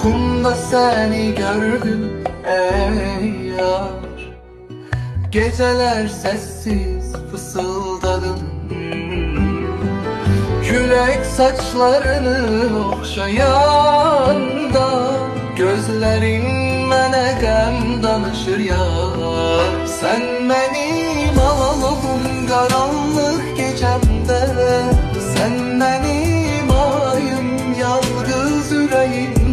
Yuxumda seni gördüm ey yar. Geceler sessiz fısıldadım. Külek saçlarını okşayanda gözlerin mənə qəm danışır yar. Sen benim alalım karanlık gecemde, sen benim ayım yalnız yüreğimde.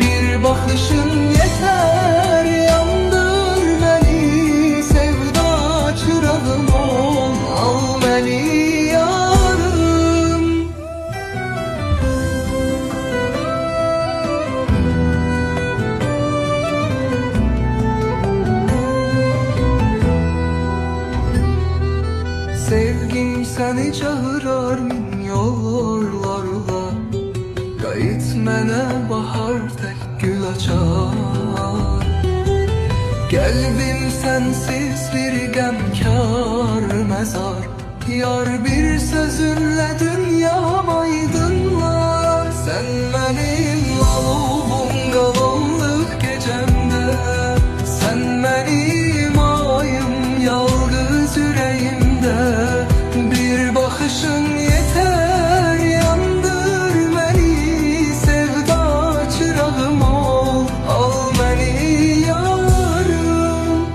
Bir bakışın yeter, yandır beni, sevda çırağım ol, al beni yarım. Sevgim seni çağırar min yollarla, qayıt mənə bahar tek gül açar. Kalbim sensiz bir gamkar mezar, yar bir sözünle dünyam aydınlar. Sen benim alovum karanlık gecemde, sen benim ayım yalnız yüreğimde. Bir bakışın yeter, yandır beni, sevda çırağım ol, al beni yarım.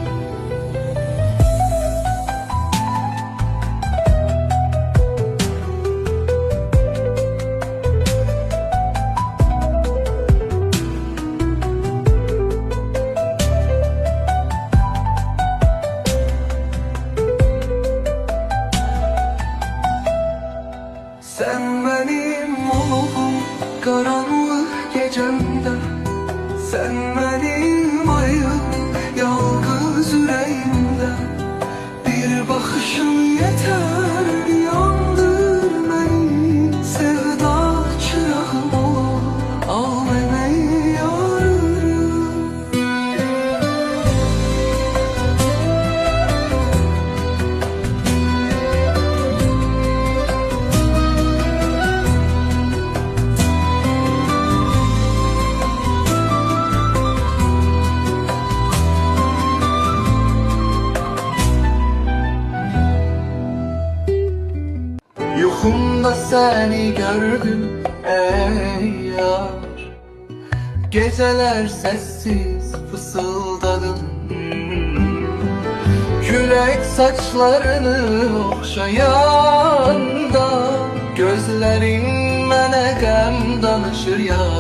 Sen benim olurum karanlık gecemde, sen benim ayım yalnız yüreğimde. Bir bakışın yeter, yandır beni, sevda çırağım ol, al beni yarım. Yuxumda seni gördüm ey yar. Geceler sessiz fısıldadım. Külek saçlarını okşayanda gözlerin mənə qəm danışır yar.